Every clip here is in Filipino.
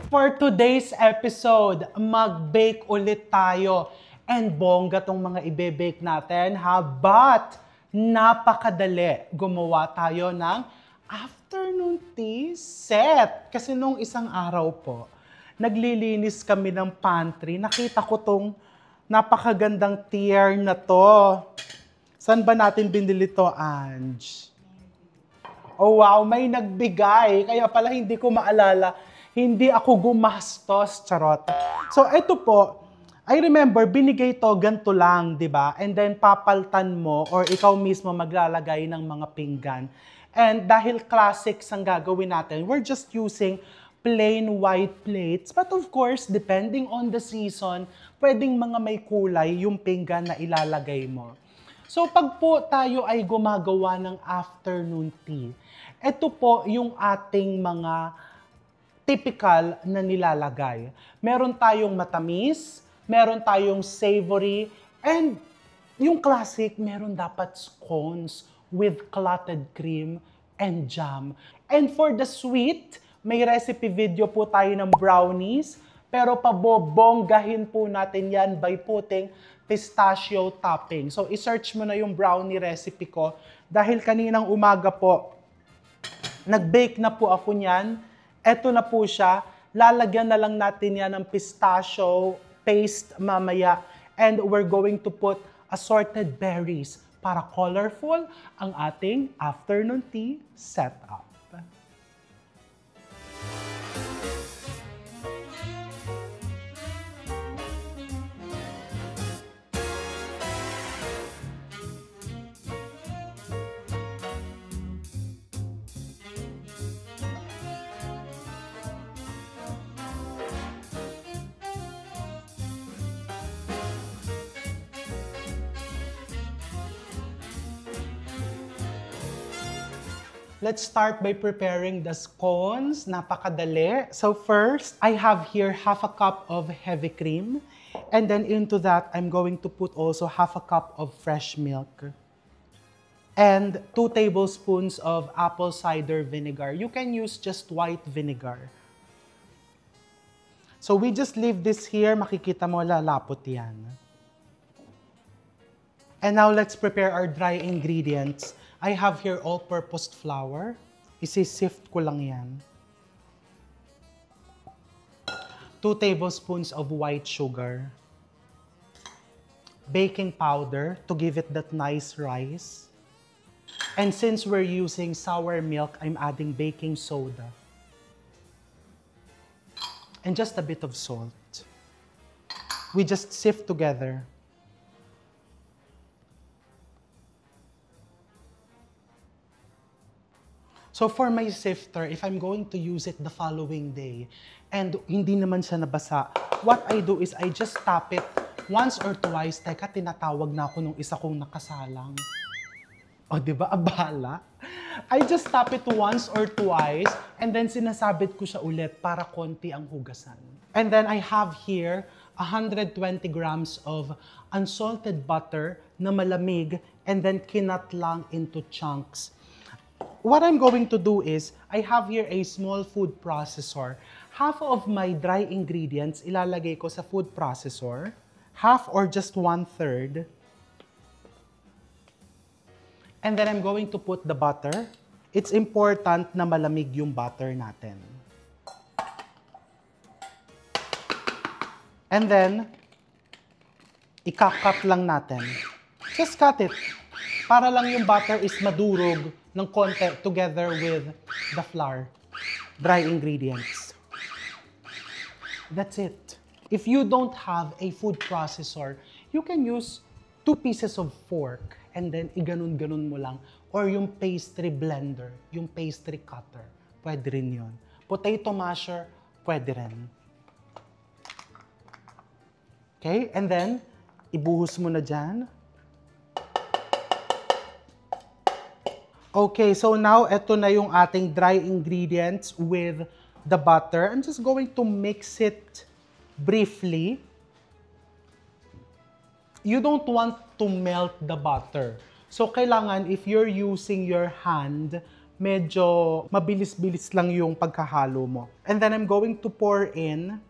For today's episode, mag-bake ulit tayo. And bongga tong mga ibe-bake natin, ha? But, napakadali. Gumawa tayo ng afternoon tea set. Kasi nung isang araw po, naglilinis kami ng pantry. Nakita ko tong napakagandang tier na to. Saan ba natin binili to, Ange? Oh wow, may nagbigay. Kaya pala hindi ko maalala. Hindi ako gumastos, charot. So ito po, I remember binigay to ganito lang, 'di ba? And then papaltan mo or ikaw mismo maglalagay ng mga pinggan. And dahil classics ang gagawin natin, we're just using plain white plates. But of course, depending on the season, pwedeng mga may kulay yung pinggan na ilalagay mo. So pag po tayo ay gumagawa ng afternoon tea, ito po yung ating mga typical na nilalagay. Meron tayong matamis, meron tayong savory, and yung classic, meron dapat scones with clotted cream and jam. And for the sweet, may recipe video po tayo ng brownies, pero pabobonggahin po natin yan by putting pistachio topping. So, isearch mo na yung brownie recipe ko. Dahil kaninang umaga po, nag-bake na po ako niyan. Eto na po siya. Lalagyan na lang natin yan ng pistachio paste mamaya. And we're going to put assorted berries para colorful ang ating afternoon tea setup. Let's start by preparing the scones. Napakadali. So first, I have here half a cup of heavy cream. And then into that, I'm going to put also half a cup of fresh milk. And 2 tablespoons of apple cider vinegar. You can use just white vinegar. So we just leave this here. Makikita mo, lalapot yan. And now let's prepare our dry ingredients. I have here all-purpose flour. Isi-sift ko lang yan. 2 tablespoons of white sugar. Baking powder to give it that nice rise. And since we're using sour milk, I'm adding baking soda. And just a bit of salt. We just sift together. So for my sifter, if I'm going to use it the following day, and hindi naman siya nabasa, what I do is I just tap it once or twice. Teka, tinatawag na ako nung isa kong nakasalang. O, di ba? Abala. I just tap it once or twice, and then sinasabit ko siya ulit para konti ang hugasan. And then I have here 120 grams of unsalted butter na malamig, and then kinat lang into chunks. What I'm going to do is, I have here a small food processor. Half of my dry ingredients ilalagay ko sa food processor. Half or just 1/3. And then I'm going to put the butter. It's important na malamig yung butter natin. And then, ika-cut lang natin. Just cut it. Para lang yung butter is madurog ng konti together with the flour, dry ingredients. That's it. If you don't have a food processor, you can use 2 pieces of fork and then iganon-ganon mo lang. Or yung pastry blender, yung pastry cutter. Pwede rin yun. Potato masher, pwede rin. Okay, and then, ibuhos mo na dyan. Okay, so now, ito na yung ating dry ingredients with the butter. I'm just going to mix it briefly. You don't want to melt the butter. So, kailangan, if you're using your hand, medyo mabilis-bilis lang yung pagkahalo mo. And then I'm going to pour in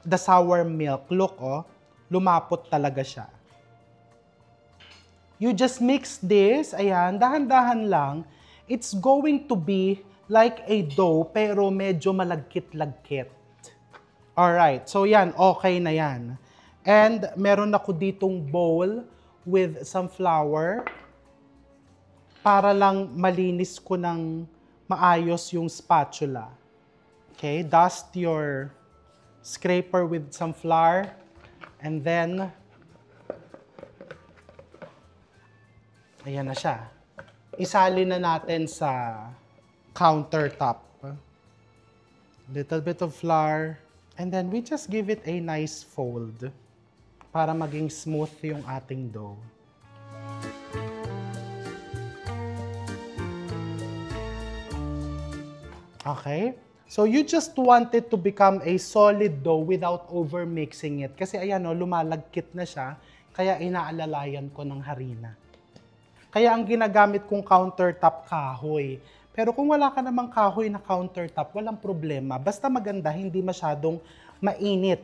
the sour milk. Look, oh, lumapot talaga siya. You just mix this, ayan, dahan-dahan lang. It's going to be like a dough, pero medyo malagkit-lagkit. Alright, so yan, okay na yan. And meron ako ditong bowl with some flour para lang malinis ko ng maayos yung spatula. Okay, dust your scraper with some flour and then ayan na siya. Isali na natin sa countertop. Little bit of flour. And then we just give it a nice fold para maging smooth yung ating dough. Okay? So you just want it to become a solid dough without over-mixing it. Kasi ayan o, lumalagkit na siya, kaya inaalalayan ko ng harina. Kaya ang ginagamit kong countertop, kahoy. Pero kung wala ka namang kahoy na countertop, walang problema. Basta maganda, hindi masyadong mainit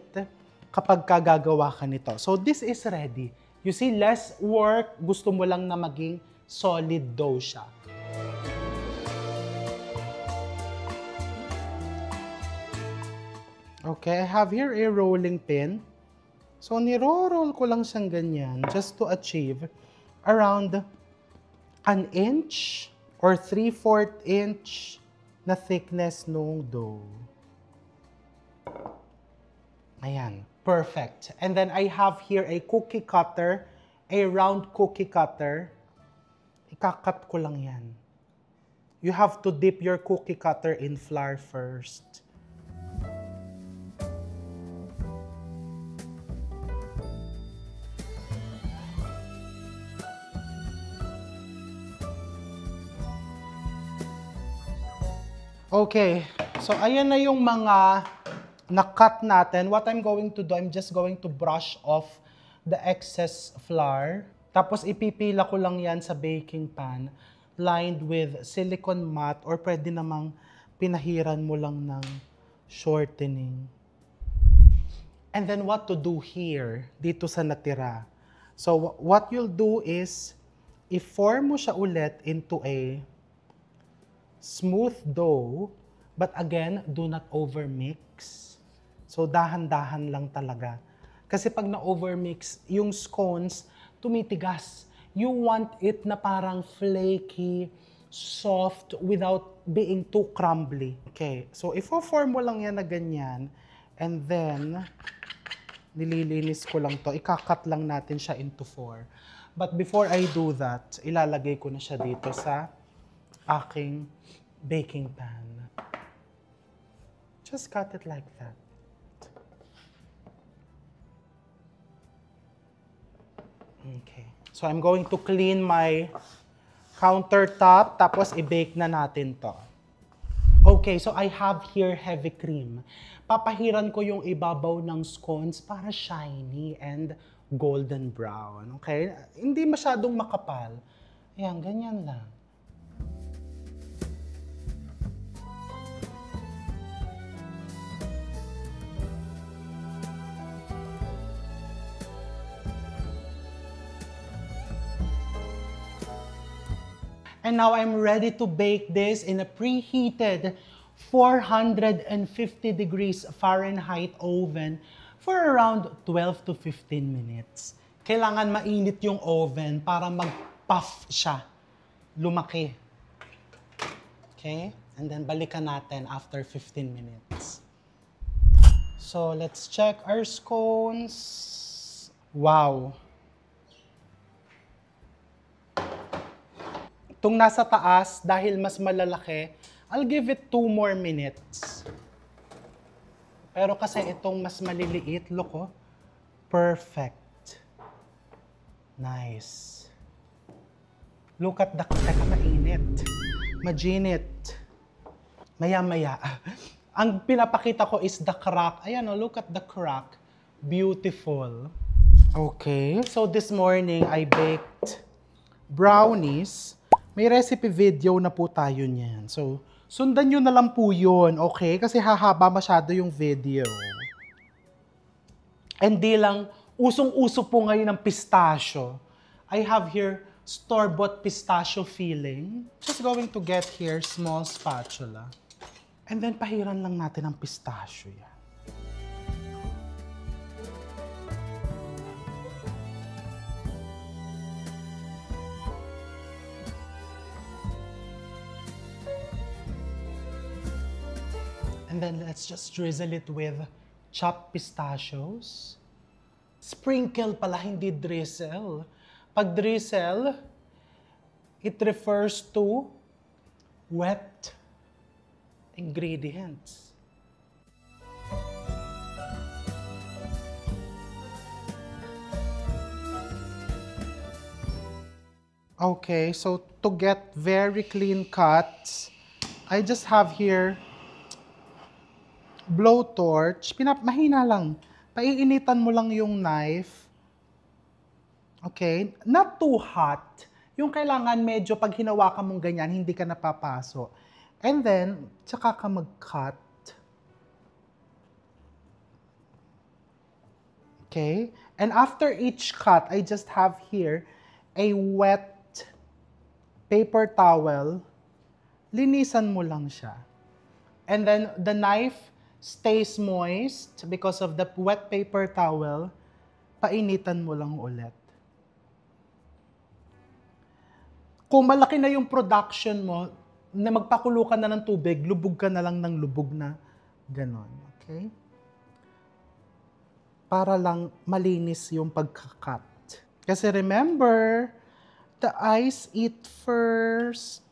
kapag gagawa ka nito. So this is ready. You see, less work, gusto mo lang na maging solid dough siya. Okay, I have here a rolling pin. So niro-roll ko lang siyang ganyan just to achieve around an inch or 3/4 inch na thickness ng dough. Ayan, perfect. And then I have here a cookie cutter, a round cookie cutter. Ikakat ko lang yan. You have to dip your cookie cutter in flour first. Okay, so ayan na yung mga na-cut natin. What I'm going to do, I'm just going to brush off the excess flour. Tapos ipipila ko lang yan sa baking pan lined with silicone mat or pwede namang pinahiran mo lang ng shortening. And then what to do here, dito sa natira. So what you'll do is, i-form mo siya ulit into a smooth dough, but again, do not overmix. So, dahan-dahan lang talaga. Kasi pag na-overmix, yung scones, tumitigas. You want it na parang flaky, soft, without being too crumbly. Okay, so ifo-form mo lang yan na ganyan, and then, nililinis ko lang to. Ikakat lang natin siya into 4. But before I do that, ilalagay ko na siya dito sa aking baking pan. Just cut it like that. Okay. So I'm going to clean my countertop, tapos i-bake na natin to. Okay, so I have here heavy cream. Papahiran ko yung ibabaw ng scones para shiny and golden brown. Okay? Hindi masyadong makapal. Ayan, ganyan lang. And now I'm ready to bake this in a preheated 450 degrees Fahrenheit oven for around 12 to 15 minutes. Kailangan mainit yung oven para mag-puff siya, lumaki. Okay? And then balikan natin after 15 minutes. So let's check our scones. Wow! Itong nasa taas, dahil mas malalaki, I'll give it 2 more minutes. Pero kasi itong mas maliliit, look oh, perfect. Nice. Look at the, teka, mainit. Majinit. Maya-maya. Ang pinapakita ko is the crack. Ayan oh, look at the crack. Beautiful. Okay, so this morning I baked brownies. May recipe video na po tayo niyan. So, sundan nyo na lang po yun, okay? Kasi hahaba masyado yung video. And di lang, usong-uso po ngayon ng pistachio. I have here store-bought pistachio filling. Just going to get here small spatula. And then pahiran lang natin ang pistachio yan. And then let's just drizzle it with chopped pistachios. Sprinkle pala, hindi drizzle. Pag drizzle, it refers to wet ingredients. Okay, so to get very clean cuts, I just have here blowtorch. Mahina lang. Paiinitan mo lang yung knife. Okay? Not too hot. Yung kailangan medyo pag hinawakan mong ganyan, hindi ka napapaso. And then, tsaka ka mag-cut. Okay? And after each cut, I just have here a wet paper towel. Linisan mo lang siya. And then, the knife stays moist because of the wet paper towel. Painitan mo lang ulit. Kung malaki na yung production mo, na magpakulo ka na ng tubig, lubog ka na lang ng lubog na ganon. Okay? Para lang malinis yung pagkakat. Kasi remember, the eyes eat first.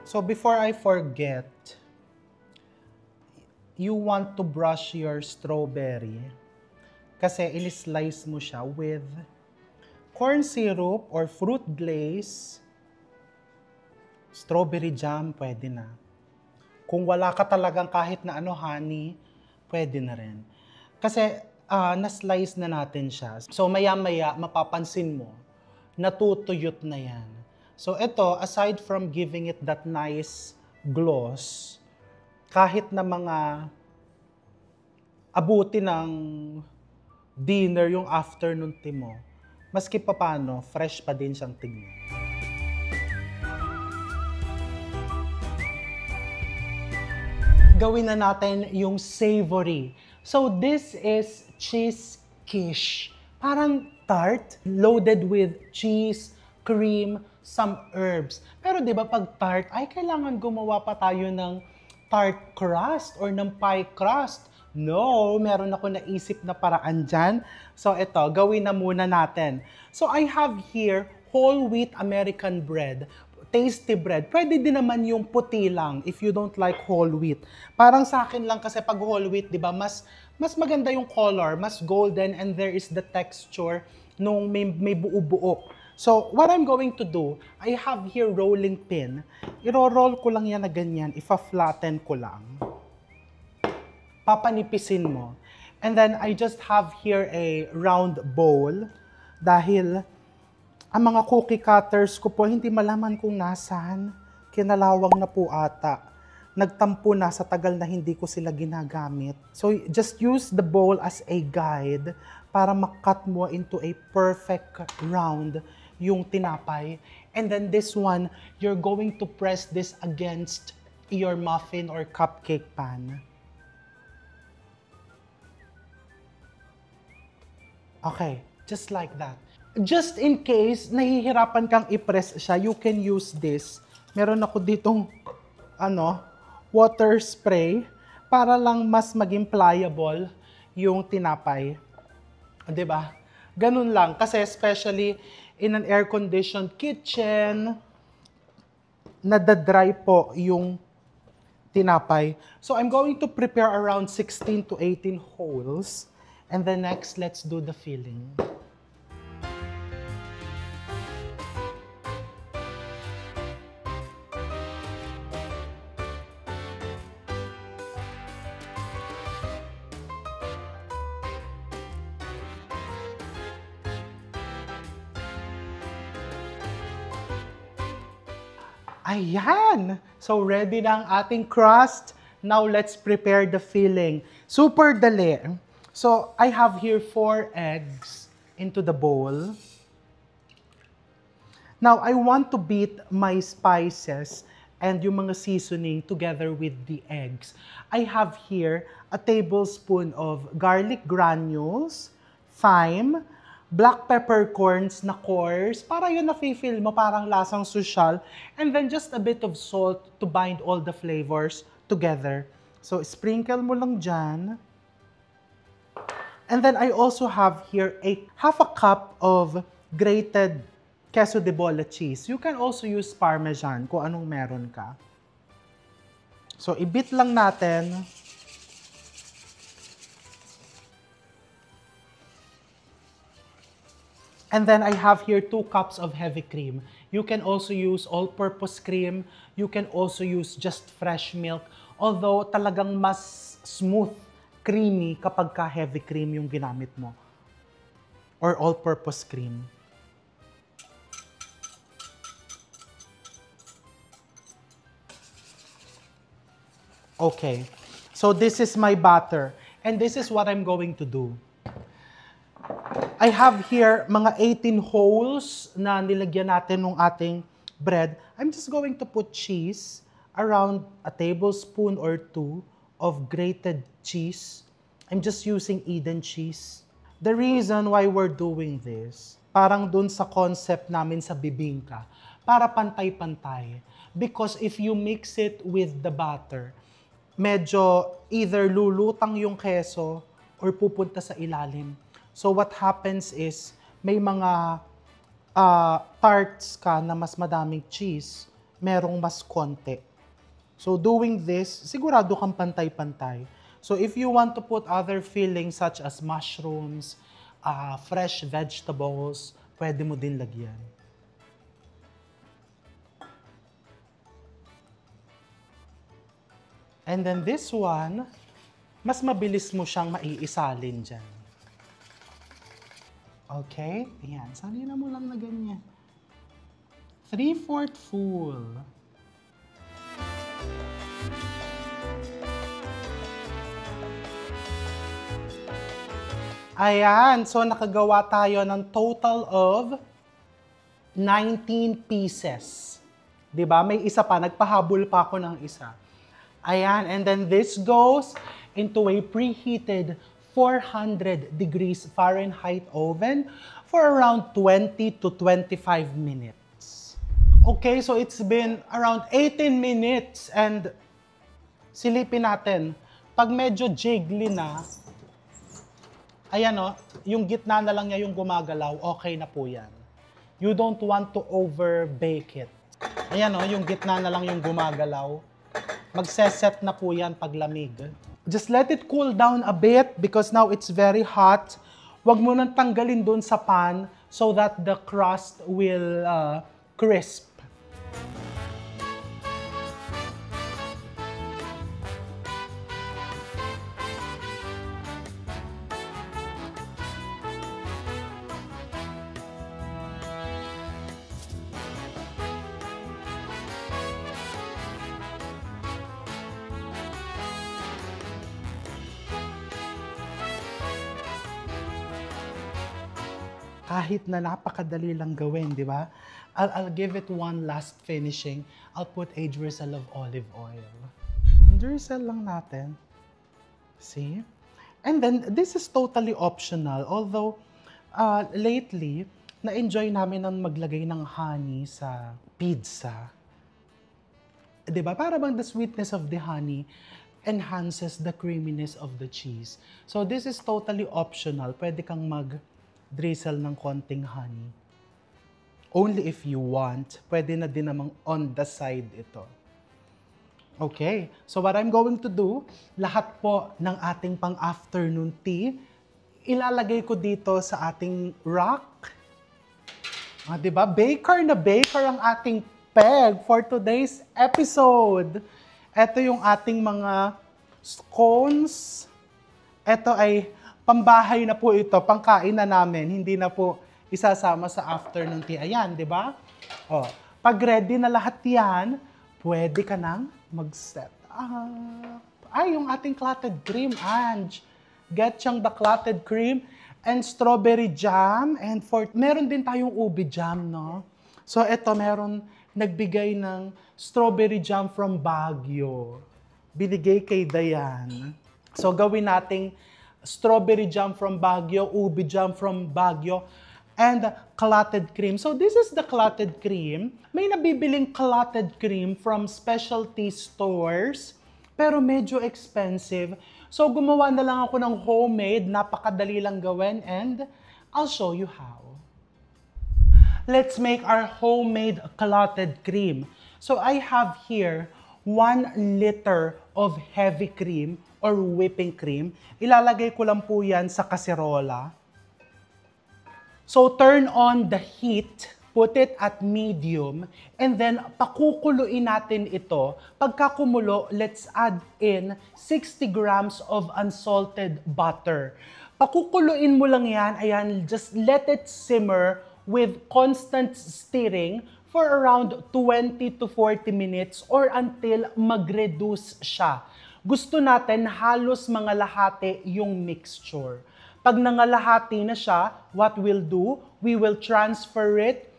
So before I forget, you want to brush your strawberry kasi in-slice mo siya with corn syrup or fruit glaze. Strawberry jam, pwede na. Kung wala ka talagang kahit na honey, pwede na rin. Kasi na-slice na natin siya. So maya-maya, mapapansin mo, natutuyot na yan. So ito, aside from giving it that nice gloss, kahit na mga abuti ng dinner yung afternoon tea mo, maski pa paano, fresh pa din siyang tignan. Gawin na natin yung savory. So this is cheese quiche. Parang tart, loaded with cheese, cream, some herbs. Pero di ba pag tart, ay kailangan gumawa pa tayo ng tart crust or ng pie crust. No, meron ako naisip na paraan dyan. So ito, gawin na muna natin. So I have here whole wheat American bread. Tasty bread. Pwede din naman yung puti lang if you don't like whole wheat. Parang sa akin lang kasi pag whole wheat, di ba, mas maganda yung color, mas golden, and there is the texture nung may buo-buo. So, what I'm going to do, I have here rolling pin. Iro-roll ko lang yan na ganyan, ifa-flatten ko lang. Papanipisin mo. And then, I just have here a round bowl. Dahil, ang mga cookie cutters ko po, hindi malaman kung nasaan. Kinalawang na po ata. Nagtampo na sa tagal na hindi ko sila ginagamit. So, just use the bowl as a guide para makat mo into a perfect round yung tinapay. And then this one, you're going to press this against your muffin or cupcake pan. Okay, just like that. Just in case nahihirapan kang i-press siya, you can use this. Meron ako ditong water spray para lang mas maging pliable yung tinapay. 'Di ba? Ganun lang. Kasi especially in an air-conditioned kitchen, nadadry po yung tinapay. So I'm going to prepare around 16 to 18 holes. And then next, let's do the filling. Ayan! So, ready na ang ating crust. Now, let's prepare the filling. Super dali. So, I have here 4 eggs into the bowl. Now, I want to beat my spices and yung mga seasoning together with the eggs. I have here a tablespoon of garlic granules, thyme, black peppercorns na coarse, para yun na-feel mo, parang lasang social, and then just a bit of salt to bind all the flavors together. So, sprinkle mo lang dyan. And then I also have here half a cup of grated queso de bola cheese. You can also use Parmesan kung anong meron ka. So, i-beat lang natin. And then I have here 2 cups of heavy cream. You can also use all-purpose cream. You can also use just fresh milk. Although talagang mas smooth, creamy kapag ka heavy cream yung ginamit mo. Or all-purpose cream. Okay. So this is my batter. And this is what I'm going to do. I have here mga 18 holes na nilagyan natin ng ating bread. I'm just going to put cheese, around a tablespoon or 2 of grated cheese. I'm just using Eden cheese. The reason why we're doing this, parang dun sa concept namin sa bibingka, para pantay-pantay. Because if you mix it with the batter, medyo either lulutang yung keso or pupunta sa ilalim. So what happens is, may mga parts ka na mas madaming cheese, merong mas konti. So doing this, sigurado kang pantay-pantay. So if you want to put other fillings such as mushrooms, fresh vegetables, pwede mo din lagyan. And then this one, mas mabilis mo siyang maiisalin dyan. Okay? Ayan. Salina mo lang na ganyan. 3/4 full. Ayan. So, nakagawa tayo ng total of 19 pieces. Diba? May isa pa. Nagpahabol pa ako ng isa. Ayan. And then this goes into a preheated 400 degrees Fahrenheit oven for around 20 to 25 minutes. Okay, so it's been around 18 minutes and silipin natin. Pag medyo jiggly na, ayan o, yung gitna na lang niya yung gumagalaw, okay na po yan. You don't want to over-bake it. Ayan o, yung gitna na lang yung gumagalaw. Magseset na po yan pag lamig. Just let it cool down a bit because now it's very hot. Huwag mo nang tanggalin doon sa pan so that the crust will crisp. Kahit na napakadali lang gawin, di ba? I'll give it one last finishing. I'll put a drizzle of olive oil. Drizzle lang natin. See? And then, this is totally optional. Although, lately, na-enjoy namin ang maglagay ng honey sa pizza. Di ba? Para bang the sweetness of the honey enhances the creaminess of the cheese. So, this is totally optional. Pwede kang drizzle ng konting honey. Only if you want. Pwede na din namang on the side ito. Okay, so what I'm going to do, lahat po ng ating pang-afternoon tea, ilalagay ko dito sa ating rack. Diba? Baker na baker ang ating peg for today's episode. Ito yung ating mga scones. Ito ay pambahay na po ito, pangkain na namin, hindi na po isasama sa afternoon tea. Ayan, di ba? O, pag ready na lahat yan, pwede ka nang mag-set up. Ay, yung ating clotted cream, Ange. Get siyang the clotted cream and strawberry jam. And meron din tayong ube jam, no? So, ito, meron nagbigay ng strawberry jam from Baguio. Binigay kay Dayan. So, gawin nating strawberry jam from Baguio, ube jam from Baguio, and clotted cream. So this is the clotted cream. May nabibiling clotted cream from specialty stores, pero medyo expensive. So gumawa na lang ako ng homemade, napakadali lang gawin, and I'll show you how. Let's make our homemade clotted cream. So I have here 1 liter of heavy cream or whipping cream. Ilalagay ko lang po yan sa kaserola. So turn on the heat, put it at medium, and then pakukuluin natin ito. Pagka kumulo, let's add in 60 grams of unsalted butter. Pakukuluin mo lang yan, ayan, just let it simmer with constant stirring for around 20 to 40 minutes or until mag-reduce siya. Gusto natin halos mga lahati yung mixture. Pag nangalahati na siya, what we'll do, we will transfer it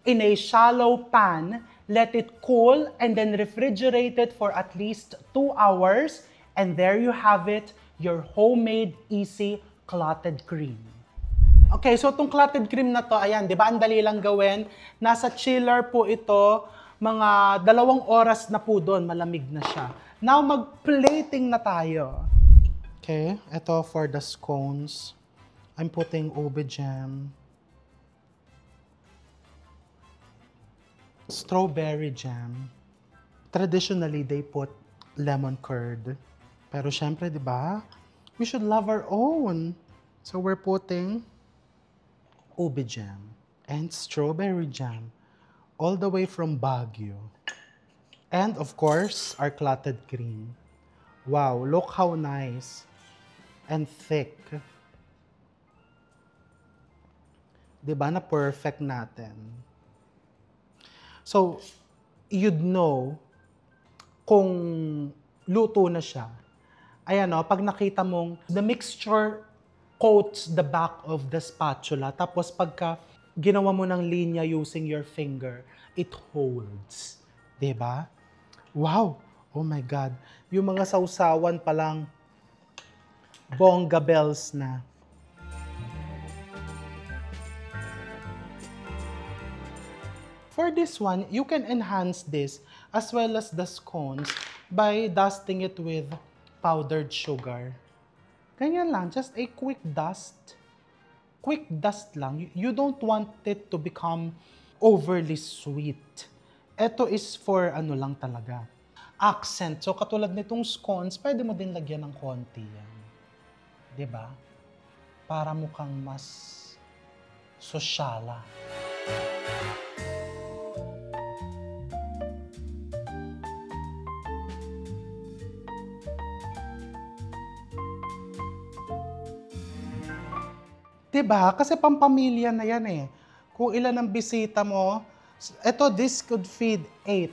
in a shallow pan, let it cool, and then refrigerate it for at least 2 hours. And there you have it, your homemade easy clotted cream. Okay, so itong clotted cream na to, ayan, di ba, ang dali lang gawin. Nasa chiller po ito, mga 2 oras na po doon, malamig na siya. Now, mag-plating na tayo. Okay, ito for the scones. I'm putting ube jam. Strawberry jam. Traditionally, they put lemon curd. Pero syempre, di ba? We should love our own. So we're putting ube jam and strawberry jam all the way from Baguio. And of course, our clotted cream. Wow, look how nice and thick. Diba na perfect natin? So, you'd know kung luto na siya. Ayan o, pag nakita mong the mixture coats the back of the spatula, tapos pagka ginawa mo ng linya using your finger, it holds. Diba? Wow! Oh my God! Yung mga sausawan pa lang, bongga bells na. For this one, you can enhance this as well as the scones by dusting it with powdered sugar. Ganyan lang, just a quick dust. Quick dust lang. You don't want it to become overly sweet. Ito is for ano lang talaga, accent. So katulad nitong scones, pwede mo din lagyan ng konti yan. Diba? Para mukhang mas sosyala. Diba? Kasi pampamilya na yan eh. Kung ilan ang bisita mo, this could feed 8.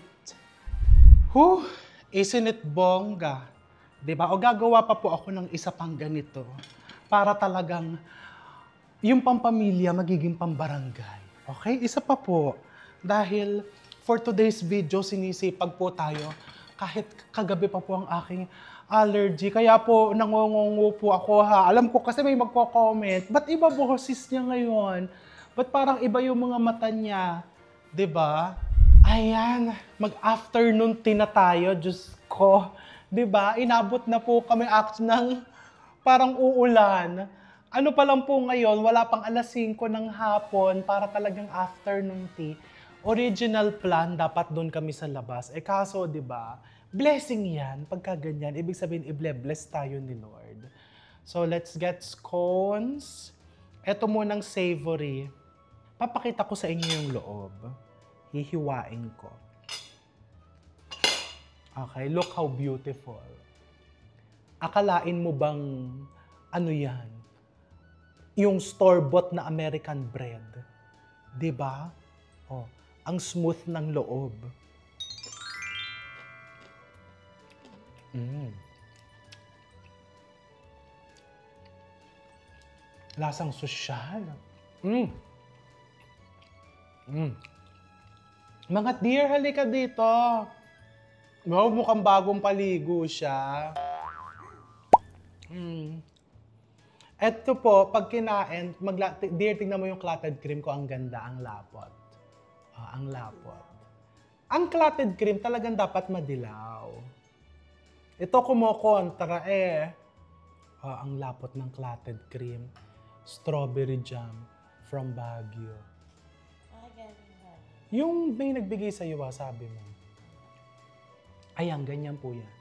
Whew, isn't it bongga? Diba? O gagawa pa po ako ng isa pang ganito para talagang yung pampamilya magiging pambarangay. Okay? Isa pa po. Dahil for today's video, sinisipag po tayo kahit kagabi pa po ang aking allergy. Kaya po, nangungungo po ako ha. Alam ko kasi may magko-comment, ba't iba boses niya ngayon? Ba't parang iba yung mga mata niya? Diba? Ayan, mag-afternoon tea na tayo, Diyos ko. Diba? Inabot na po kami ng parang uulan. Ano pa lang po ngayon, wala pang alas 5 ng hapon para talagang afternoon tea. Original plan, dapat doon kami sa labas. Kaso, di ba, blessing yan. Pagka ganyan, ibig sabihin, i-bless tayo ni Lord. So, let's get scones. Ito munang savory. Papakita ko sa inyo yung loob. Hihiwain ko. Okay, look how beautiful. Akalain mo bang, ano yan? Yung store-bought na American bread. Diba? Oh, ang smooth ng loob. Lasang sosyal. Mga dear, halika dito. Wow, mukhang bagong paligo siya. Eto po, pag kinain, dear, tingnan mo yung clotted cream ko, ang ganda, ang lapot. Ang lapot. Ang clotted cream talagang dapat madilaw. Ito kumokontra ang lapot ng clotted cream. Strawberry jam from Baguio. Yung may nagbigay sa'yo, sabi mo. Ayan, ganyan po yan.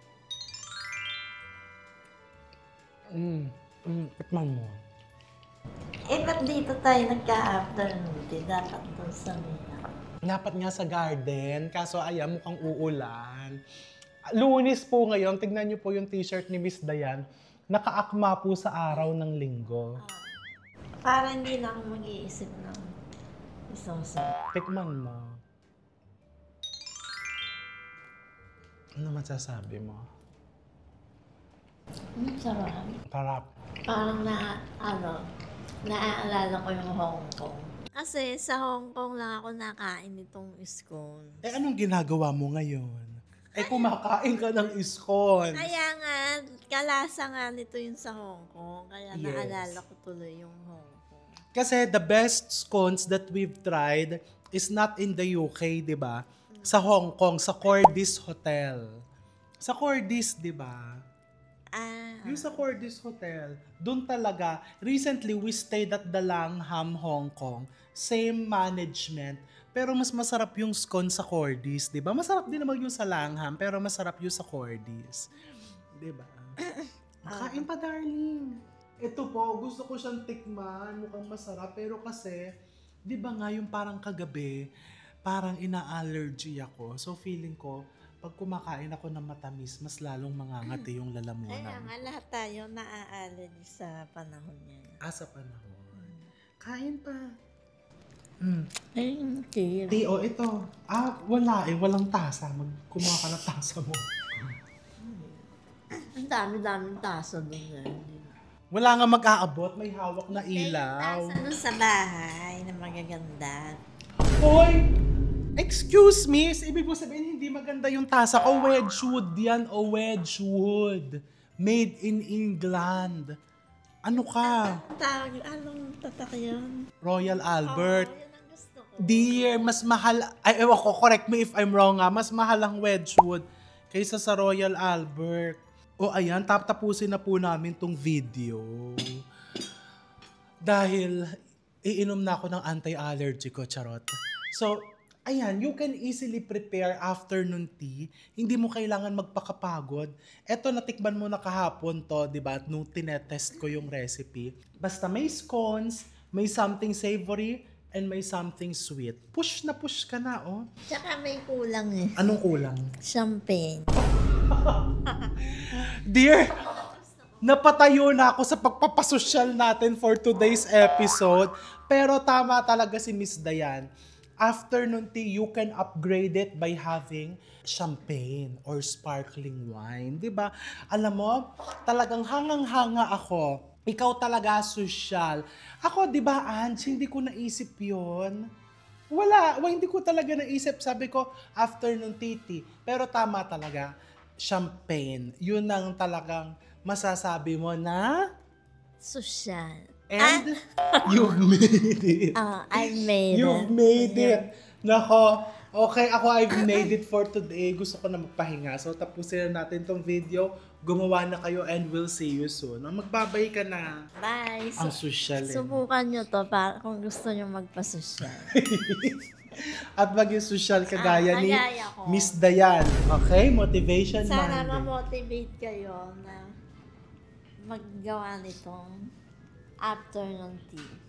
Tikman mo. Ba't dito tayo nagka-afternoon tea? Dapat doon sa Mina. Dapat nga sa garden, kaso ayan, mukhang uulan. Lunes po ngayon, tignan niyo po yung t-shirt ni Miss Dayan. Nakaakma po sa araw ng linggo. Parang hindi na ako mag-iisip ng isoso. Tikman mo. Ano masasabi mo? Sarap. Sarap. Parang naaalala ko yung Hong Kong. Kasi sa Hong Kong lang ako nakain itong scone. Anong ginagawa mo ngayon? Kumakain ka ng scones. Kaya nga, kalasa nga nito yung sa Hong Kong. Kaya Yes. naalala ko tuloy yung Hong Kong. Kasi the best scones that we've tried is not in the UK, di ba? Sa Hong Kong, sa Cordis Hotel. Sa Cordis, di ba? Yung sa Cordis Hotel, doon talaga, recently we stayed at the Langham, Hong Kong. Same management, pero mas masarap yung scone sa Cordis, di ba? Masarap din naman yung sa Langham, pero masarap yung sa Cordis. Di ba? Kain pa, darling. Ito po, gusto ko siyang tikman, mukhang masarap, pero kasi, di ba nga yung parang kagabi, parang ina-allergy ako. So feeling ko, pag kumakain ako ng matamis, mas lalong mangangati yung lalamunan. Kaya nga, lahat tayo naaalala sa panahon niya. Sa panahon. Kain pa. Ayun, tea. Tio, ito. Wala walang tasa. Kumuha ka ng tasa mo. Ang dami-daming taso doon. Wala nga mag-aabot, may hawak na ilaw. Tasa doon sa bahay na magaganda. Hoy! Excuse me, ibig mo sabihin hindi maganda yung tasa ko. Wedgwood yan, Wedgwood. Made in England. Ano ka? Anong tatak yun? Royal Albert. Yun ang gusto ko. Dear, mas mahal, ewan ko, correct me if I'm wrong mas mahal ang Wedgwood kaysa sa Royal Albert. Ayan, tapusin na po namin tong video. Dahil, iinom na ako ng anti-allergy ko, charot. So, ayan, you can easily prepare afternoon tea. Hindi mo kailangan magpakapagod. Eto, natikman mo na kahapon to, di ba? Nung tinetest ko yung recipe. Basta may scones, may something savory, and may something sweet. Push na push ka na, Tsaka may kulang Anong kulang? Champagne. Dear, napatayo na ako sa pagpapasosyal natin for today's episode. Pero tama talaga si Miss Dayan. Afternoon tea, you can upgrade it by having champagne or sparkling wine. Diba? Alam mo, talagang hangang-hanga ako. Ikaw talaga sosyal. Ako, diba, Ange, hindi ko naisip yon. Wala, hindi ko talaga naisip. Sabi ko, afternoon tea. Pero tama talaga, champagne. Yun ang talagang masasabi mo na... Sosyal. And you've made it. I made it. You've made it. Nako, Okay, ako I've made it for today. Gusto ko na magpahinga. So tapusin na natin tong video. Gumawa na kayo and we'll see you soon. Magbabay ka na. Bye. Ang social eh. Subukan nyo to para kung gusto nyo magpasosyal. At maging social kagaya ni kagaya ko. Miss Dayan. Okay? Motivation Sana Monday. ma-motivate kayo na maggawa nitong afternoon tea.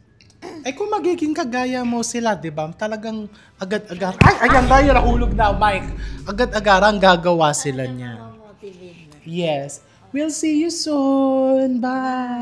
Eh kung magiging kagaya mo sila, di ba? Talagang agad-agar. Ay, ayan tayo, nahulog na, Mike. Agad-agarang gagawa sila niya. Ma-motivate na. Yes. We'll see you soon. Bye.